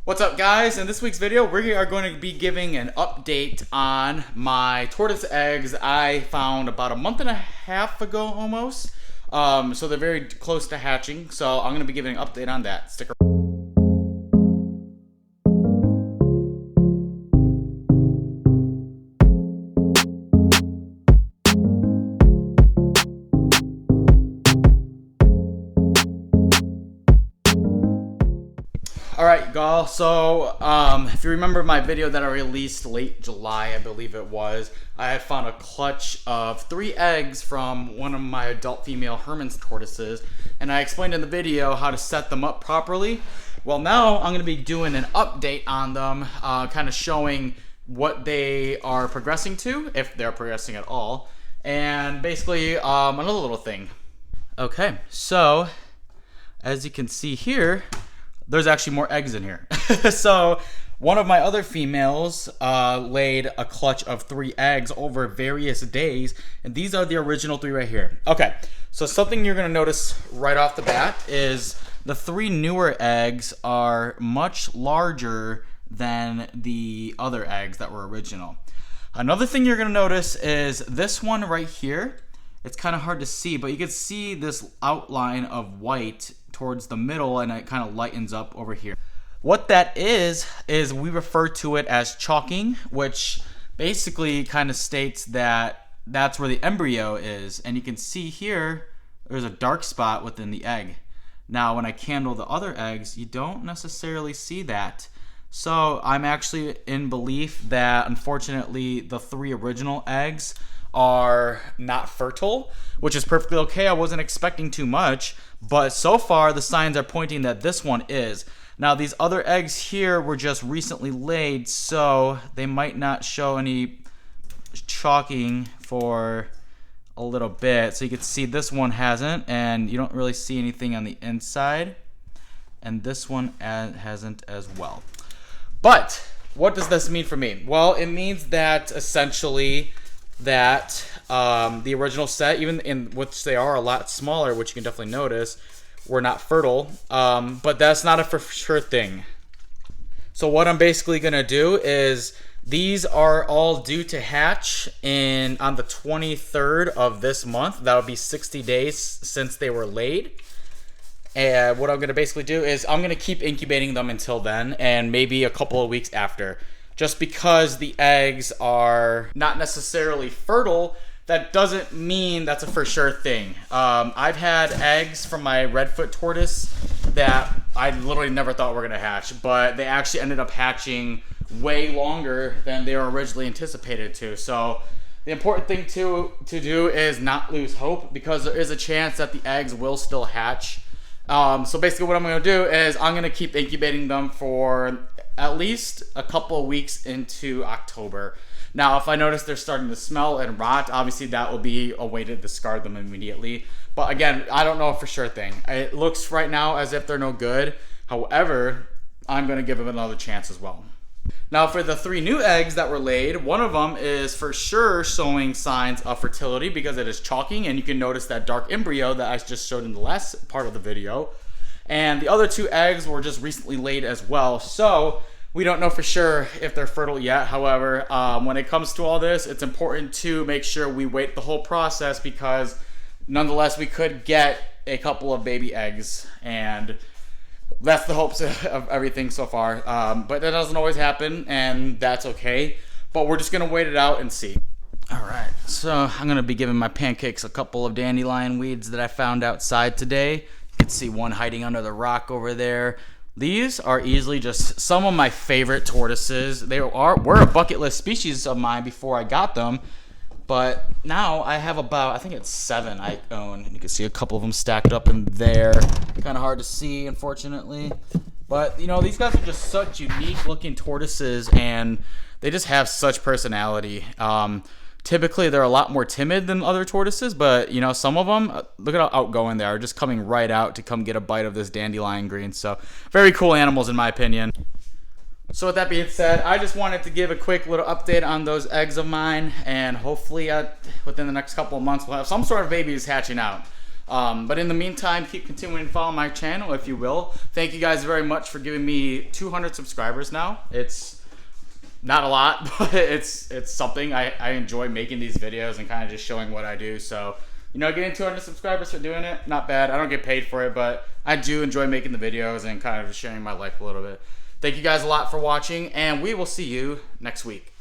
What's up, guys? In this week's video, we are going to be giving an update on my tortoise eggs I found about a month and a half ago almost. So they're very close to hatching, so I'm going to be giving an update on that. Stick around. Alright, y'all, so if you remember my video that I released late July, I believe it was, I had found a clutch of 3 eggs from one of my adult female Herman's tortoises, and I explained in the video how to set them up properly. Well, now I'm going to be doing an update on them, kind of showing what they are progressing to, if they're progressing at all, and basically another little thing. Okay, so as you can see here, there's actually more eggs in here. So one of my other females laid a clutch of 3 eggs over various days, and these are the original 3 right here. Okay, so something you're gonna notice right off the bat is the 3 newer eggs are much larger than the other eggs that were original. Another thing you're gonna notice is this one right here. It's kind of hard to see, but you can see this outline of white towards the middle, and it kind of lightens up over here. What that is we refer to it as chalking, which basically kind of states that that's where the embryo is. And you can see here, there's a dark spot within the egg. Now, when I candle the other eggs, you don't necessarily see that. So I'm actually in belief that, unfortunately, the 3 original eggs are not fertile, which is perfectly okay. I wasn't expecting too much, but so far the signs are pointing that this one is. Now, these other eggs here were just recently laid, so they might not show any chalking for a little bit. So you can see this one hasn't, and you don't really see anything on the inside, and this one hasn't as well. But what does this mean for me? Well, it means that essentially that the original set, even in which they are a lot smaller, which you can definitely notice, were not fertile, but that's not a for sure thing. So what I'm basically gonna do is these are all due to hatch on the 23rd of this month. That would be 60 days since they were laid. And what I'm gonna basically do is I'm gonna keep incubating them until then, and maybe a couple of weeks after. Just because the eggs are not necessarily fertile, that doesn't mean that's a for sure thing. I've had eggs from my redfoot tortoise that I literally never thought were gonna hatch, but they actually ended up hatching way longer than they were originally anticipated to. So the important thing to do is not lose hope, because there is a chance that the eggs will still hatch. So basically what I'm gonna do is I'm gonna keep incubating them for at least a couple of weeks into October. Now, if I notice they're starting to smell and rot, obviously that will be a way to discard them immediately. But again, I don't know for sure thing. It looks right now as if they're no good. However, I'm gonna give them another chance as well. Now, for the 3 new eggs that were laid, one of them is for sure showing signs of fertility because it is chalking, and you can notice that dark embryo that I just showed in the last part of the video. And the other 2 eggs were just recently laid as well. So we don't know for sure if they're fertile yet. However, when it comes to all this, it's important to make sure we wait the whole process, because nonetheless, we could get a couple of baby eggs, and that's the hopes of everything so far. But that doesn't always happen, and that's okay. But we're just gonna wait it out and see. All right, so I'm gonna be giving my pancakes a couple of dandelion weeds that I found outside today. You can see one hiding under the rock over there. These are easily just some of my favorite tortoises. They were a bucket list species of mine before I got them, but now I have about, I think it's 7 I own. You can see a couple of them stacked up in there. Kind of hard to see, unfortunately. But, you know, these guys are just such unique looking tortoises, and they just have such personality. Typically, they're a lot more timid than other tortoises, but, you know, some of them, look at how outgoing they are, just coming right out to come get a bite of this dandelion green. So, very cool animals in my opinion. So with that being said, I just wanted to give a quick little update on those eggs of mine, and hopefully within the next couple of months we'll have some sort of babies hatching out. But in the meantime, keep continuing to follow my channel if you will. Thank you guys very much for giving me 200 subscribers now. It's not a lot, but it's something. I enjoy making these videos and kind of just showing what I do. So, you know, getting 200 subscribers for doing it, not bad. I don't get paid for it, but I do enjoy making the videos and kind of sharing my life a little bit. Thank you guys a lot for watching, and we will see you next week.